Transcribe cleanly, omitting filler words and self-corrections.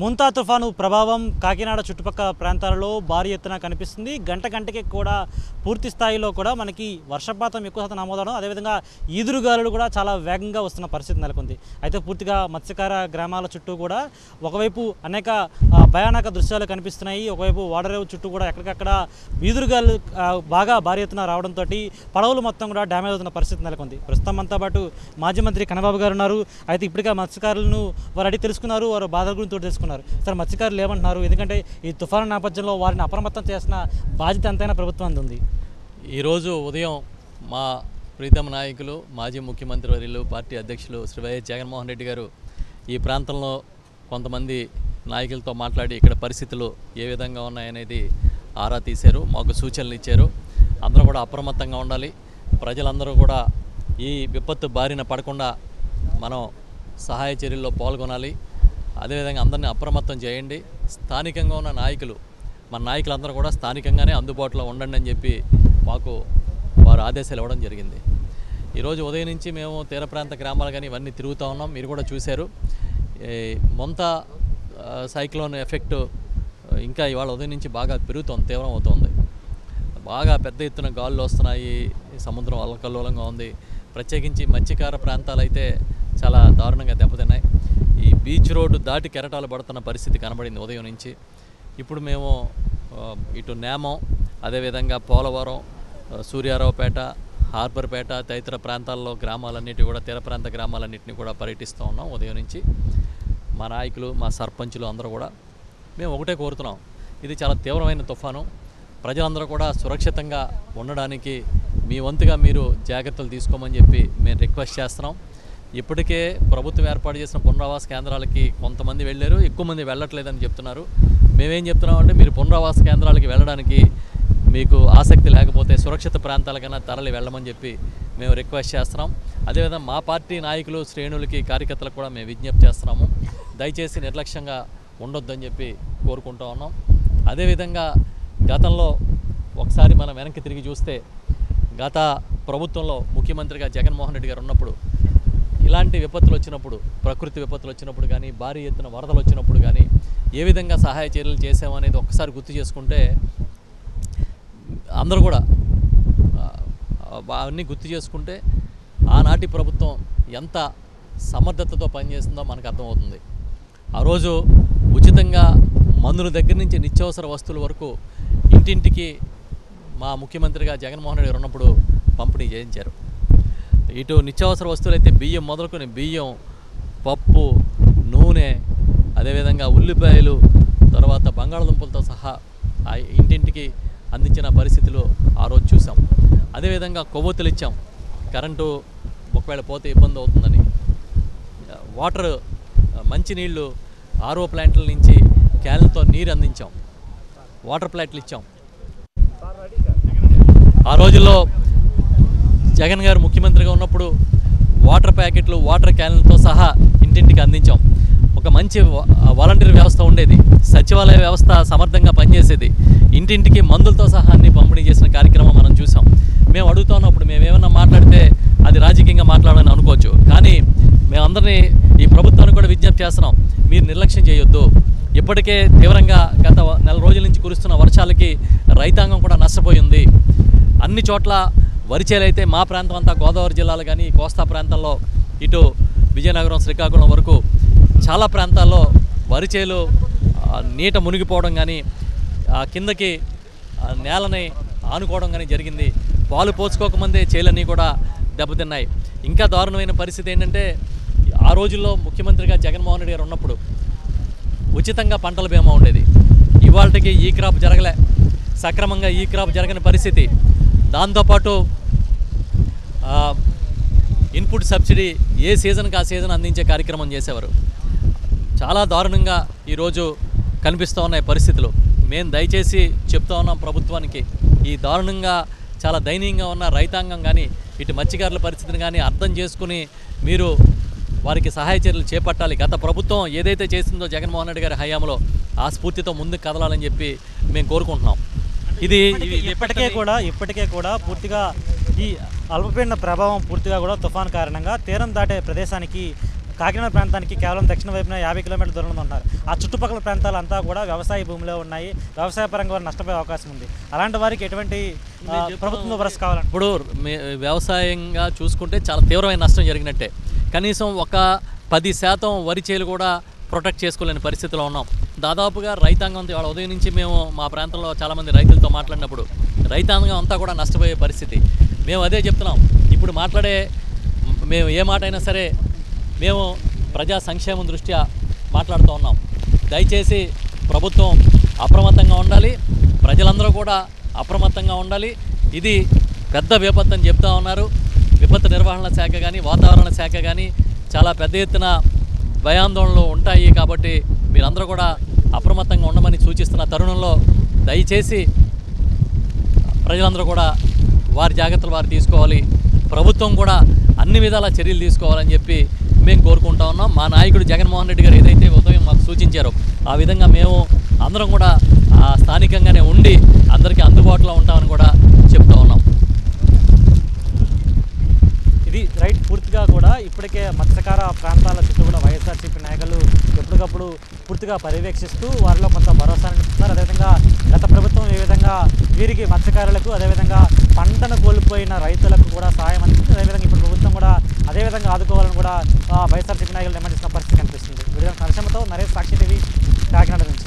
ముంతా తుఫాను ప్రభావం కాకినాడ చుట్టుపక్కల ప్రాంతాలలో భారీ ఎత్తున కనిపిస్తుంది. గంటకి కూడా పూర్తి స్థాయిలో కూడా మనకి వర్షపాతం ఎక్కువ శాతం నమోదవడం, అదేవిధంగా ఈదురుగాలులు కూడా చాలా వేగంగా వస్తున్న పరిస్థితి నెలకొంది. అయితే పూర్తిగా మత్స్యకార గ్రామాల చుట్టూ కూడా ఒకవైపు అనేక భయానక దృశ్యాలు కనిపిస్తున్నాయి. ఒకవైపు వాడరేవు చుట్టూ కూడా ఎక్కడికక్కడ ఈదురుగాలు బాగా భారీ ఎత్తున రావడంతో పడవలు మొత్తం కూడా డ్యామేజ్ అవుతున్న పరిస్థితి నెలకొంది. ప్రస్తుతం మనతో పాటు మాజీ మంత్రి కన్నబాబు గారు ఉన్నారు. అయితే ఇప్పటికే మత్స్యకారులను వారు అడిగి తెలుసుకున్నారు, వారు బాధల గురించి తెలుసుకున్నారు. సార్, మత్స్యకారులు ఏమంటున్నారు? ఎందుకంటే ఈ తుఫాను నేపథ్యంలో వారిని అప్రమత్తం చేసిన బాధ్యత ఎంతైనా ప్రభుత్వం ఉంది. ఈరోజు ఉదయం మా ప్రీతమ నాయకులు మాజీ ముఖ్యమంత్రి వర్యులు పార్టీ అధ్యక్షులు శ్రీ వైఎస్ జగన్మోహన్ రెడ్డి గారు ఈ ప్రాంతంలో కొంతమంది నాయకులతో మాట్లాడి ఇక్కడ పరిస్థితులు ఏ విధంగా ఉన్నాయనేది ఆరా తీశారు, మాకు సూచనలు ఇచ్చారు. అందరూ కూడా అప్రమత్తంగా ఉండాలి, ప్రజలందరూ కూడా ఈ విపత్తు బారిన పడకుండా మనం సహాయ చర్యల్లో పాల్గొనాలి. అదేవిధంగా అందరినీ అప్రమత్తం చేయండి. స్థానికంగా ఉన్న నాయకులు, మన నాయకులందరూ కూడా స్థానికంగానే అందుబాటులో ఉండండి అని చెప్పి మాకు వారు ఆదేశాలు ఇవ్వడం జరిగింది. ఈరోజు ఉదయం నుంచి మేము తీర ప్రాంత గ్రామాలు కానీ ఇవన్నీ తిరుగుతూ ఉన్నాం. మీరు కూడా చూశారు. మొంతా సైక్లోన్ ఎఫెక్ట్ ఇంకా ఇవాళ ఉదయం నుంచి బాగా పెరుగుతోంది, తీవ్రం అవుతుంది. బాగా పెద్ద ఎత్తున గాలులు వస్తున్నాయి, సముద్రం అల్లకల్లోలంగా ఉంది. ప్రత్యేకించి మత్స్యకార ప్రాంతాలు అయితే చాలా దారుణంగా దెబ్బతిన్నాయి. ఈ బీచ్ రోడ్డు దాటి కెరటాలు పడుతున్న పరిస్థితి కనబడింది ఉదయం నుంచి. ఇప్పుడు మేము ఇటు నేమం, అదేవిధంగా పోలవరం, సూర్యారావుపేట, హార్బర్పేట తదితర ప్రాంతాల్లో గ్రామాలన్నిటి కూడా తీర ప్రాంత గ్రామాలన్నింటినీ కూడా పర్యటిస్తూ ఉన్నాం ఉదయం నుంచి. మా నాయకులు, మా సర్పంచులు అందరూ కూడా మేము ఒకటే కోరుతున్నాం, ఇది చాలా తీవ్రమైన తుఫాను. ప్రజలందరూ కూడా సురక్షితంగా ఉండడానికి మీ వంతుగా మీరు జాగ్రత్తలు తీసుకోమని చెప్పి మేము రిక్వెస్ట్ చేస్తున్నాం. ఇప్పటికే ప్రభుత్వం ఏర్పాటు చేసిన పునరావాస కేంద్రాలకి కొంతమంది వెళ్ళారు, ఎక్కువ మంది వెళ్ళట్లేదని చెప్తున్నారు. మేమేం చెప్తున్నామంటే, మీరు పునరావాస కేంద్రాలకి వెళ్ళడానికి మీకు ఆసక్తి లేకపోతే సురక్షిత ప్రాంతాలకైనా తరలి వెళ్ళమని చెప్పి మేము రిక్వెస్ట్ చేస్తున్నాం. అదేవిధంగా మా పార్టీ నాయకులు, శ్రేణులకి, కార్యకర్తలకు కూడా మేము విజ్ఞప్తి చేస్తున్నాము, దయచేసి నిర్లక్ష్యంగా ఉండొద్దని చెప్పి కోరుకుంటూ ఉన్నాం. అదేవిధంగా గతంలో ఒకసారి మనం వెనక్కి తిరిగి చూస్తే, గత ప్రభుత్వంలో ముఖ్యమంత్రిగా జగన్మోహన్ రెడ్డి గారు ఉన్నప్పుడు ఇలాంటి విపత్తులు వచ్చినప్పుడు, ప్రకృతి విపత్తులు వచ్చినప్పుడు కానీ, భారీ ఎత్తున వరదలు వచ్చినప్పుడు కానీ ఏ విధంగా సహాయ చర్యలు చేసామనేది ఒక్కసారి గుర్తు చేసుకుంటే, అందరూ కూడా అవన్నీ గుర్తు చేసుకుంటే ఆనాటి ప్రభుత్వం ఎంత సమర్థతతో పనిచేస్తుందో మనకు అర్థమవుతుంది. ఆ రోజు ఉచితంగా మందుల దగ్గర నుంచి నిత్యావసర వస్తువుల వరకు ఇంటింటికి మా ముఖ్యమంత్రిగా జగన్మోహన్ రెడ్డి గారు ఉన్నప్పుడు పంపిణీ చేయించారు. ఇటు నిత్యావసర వస్తువులు అయితే బియ్యం మొదలుకొని బియ్యం, పప్పు, నూనె, అదేవిధంగా ఉల్లిపాయలు, తర్వాత బంగాళదుంపలతో సహా ఇంటింటికి అందించిన పరిస్థితులు ఆ రోజు చూసాం. అదేవిధంగా కొవ్వొత్తులు ఇచ్చాం, కరెంటు ఒకవేళ పోతే ఇబ్బంది అవుతుందని. వాటర్, మంచినీళ్ళు ఆర్ఓ ప్లాంట్ల నుంచి క్యాన్లతో నీరు అందించాం, వాటర్ ప్లాంట్లు ఇచ్చాం. ఆ రోజుల్లో జగన్ గారు ముఖ్యమంత్రిగా ఉన్నప్పుడు వాటర్ ప్యాకెట్లు, వాటర్ క్యాన్లతో సహా ఇంటింటికి అందించాం. ఒక మంచి వాలంటీర్ వ్యవస్థ ఉండేది, సచివాలయ వ్యవస్థ సమర్థంగా పనిచేసేది, ఇంటింటికి మందులతో సహా అన్ని పంపిణీ చేసిన కార్యక్రమం మనం చూసాం. మేము అడుగుతున్నప్పుడు మేము ఏమన్నా మాట్లాడితే అది రాజకీయంగా మాట్లాడాలని అనుకోవచ్చు, కానీ మేమందరినీ ఈ ప్రభుత్వాన్ని కూడా విజ్ఞప్తి చేస్తున్నాం, మీరు నిర్లక్ష్యం చేయొద్దు. ఇప్పటికే తీవ్రంగా గత నెల రోజుల నుంచి కురుస్తున్న వర్షాలకి రైతాంగం కూడా నష్టపోయింది. అన్ని చోట్ల వరిచేలు అయితే మా ప్రాంతం అంతా గోదావరి జిల్లాలు కానీ, కోస్తా ప్రాంతాల్లో ఇటు విజయనగరం, శ్రీకాకుళం వరకు చాలా ప్రాంతాల్లో వరిచేలు నీట మునిగిపోవడం కానీ, కిందకి నేలని ఆనుకోవడం కానీ జరిగింది. పాలు పోసుకోకముందే చేలన్నీ కూడా దెబ్బతిన్నాయి. ఇంకా దారుణమైన పరిస్థితి ఏంటంటే, ఆ రోజుల్లో ముఖ్యమంత్రిగా జగన్మోహన్ రెడ్డి గారు ఉన్నప్పుడు ఉచితంగా పంటల బీమా ఉండేది. ఇవాళకి ఈ క్రాప్ జరగలే, సక్రమంగా ఈ క్రాప్ జరగని పరిస్థితి. దాంతోపాటు ఇన్పుట్ సబ్సిడీ ఏ సీజన్కి ఆ సీజన్ అందించే కార్యక్రమం చేసేవారు. చాలా దారుణంగా ఈరోజు కనిపిస్తూ ఉన్నాయి పరిస్థితులు. మేము దయచేసి చెప్తా ఉన్నాం ప్రభుత్వానికి, ఈ దారుణంగా చాలా దయనీయంగా ఉన్న రైతాంగం కానీ, ఇటు మత్స్యకారుల పరిస్థితిని కానీ అర్థం చేసుకుని మీరు వారికి సహాయ చర్యలు చేపట్టాలి. గత ప్రభుత్వం ఏదైతే చేసిందో జగన్మోహన్ రెడ్డి గారి హయాంలో ఆ స్ఫూర్తితో ముందుకు కదలాలని చెప్పి మేము కోరుకుంటున్నాం. ఇది ఇప్పటికే కూడా పూర్తిగా ఈ అల్పపీడన ప్రభావం పూర్తిగా కూడా తుఫాన్ కారణంగా తీరం దాటే ప్రదేశానికి కాకినాడ ప్రాంతానికి కేవలం దక్షిణ వైపున 50 కిలోమీటర్ల దూరంలో ఉన్నారు. ఆ చుట్టుపక్కల ప్రాంతాలంతా కూడా వ్యవసాయ భూమిలో ఉన్నాయి. వ్యవసాయ పరంగా వారు నష్టపోయే అవకాశం ఉంది. అలాంటి వారికి ఎటువంటి ప్రభుత్వం భరోసా కావాలంటే ఇప్పుడు వ్యవసాయంగా చూసుకుంటే చాలా తీవ్రమైన నష్టం జరిగినట్టే. కనీసం ఒక 10% వరి చేలు కూడా ప్రొటెక్ట్ చేసుకోలేని పరిస్థితిలో ఉన్నాం. దాదాపుగా రైతాంగం వాళ్ళ ఉదయం నుంచి మేము మా ప్రాంతంలో చాలామంది రైతులతో మాట్లాడినప్పుడు రైతాంగం అంతా కూడా నష్టపోయే పరిస్థితి. మేము అదే చెప్తున్నాం. ఇప్పుడు మేము ఏ మాట అయినా సరే మేము ప్రజా సంక్షేమం దృష్ట్యా మాట్లాడుతూ ఉన్నాం. దయచేసి ప్రభుత్వం అప్రమత్తంగా ఉండాలి, ప్రజలందరూ కూడా అప్రమత్తంగా ఉండాలి. ఇది పెద్ద విపత్తు అని చెప్తా ఉన్నారు. విపత్తు నిర్వహణ శాఖ కానీ వాతావరణ శాఖ కానీ చాలా పెద్ద ఎత్తున భయాందోళనలు ఉంటాయి. కాబట్టి మీరందరూ కూడా అప్రమత్తంగా ఉండమని సూచిస్తున్న తరుణంలో దయచేసి ప్రజలందరూ కూడా వారి జాగ్రత్తలు వారు తీసుకోవాలి. ప్రభుత్వం కూడా అన్ని విధాల చర్యలు తీసుకోవాలని చెప్పి మేము కోరుకుంటా ఉన్నాం. మా నాయకుడు జగన్మోహన్ రెడ్డి గారు ఏదైతే ఉదయం మాకు సూచించారో ఆ విధంగా మేము అందరం కూడా స్థానికంగానే ఉండి అందరికీ అందుబాటులో ఉంటామని కూడా చెప్తా ఉన్నాం. ఇది రైట్. పూర్తిగా కూడా ఇప్పటికే మత్స్యకార ప్రాంతాల చుట్టూ కూడా వైఎస్ఆర్సీపీ నాయకులు ఎప్పటికప్పుడు పూర్తిగా పర్యవేక్షిస్తూ వారిలో కొంత భరోసాను ఇస్తున్నారు. అదేవిధంగా గత ప్రభుత్వం ఏ విధంగా వీరికి మత్స్యకారులకు అదేవిధంగా పంటను కోల్పోయిన రైతులకు కూడా సహాయం అందిస్తుంది. అదేవిధంగా ఇప్పుడు ప్రభుత్వం కూడా అదేవిధంగా ఆదుకోవాలని కూడా వైఎస్ఆర్సీపీ నాయకులు డిమాండ్ చేసిన పరిస్థితి కనిపిస్తుంది. వీడియో నరసింహతో నరేష్, సాక్షి టీవీ, కాకినాడ నుంచి.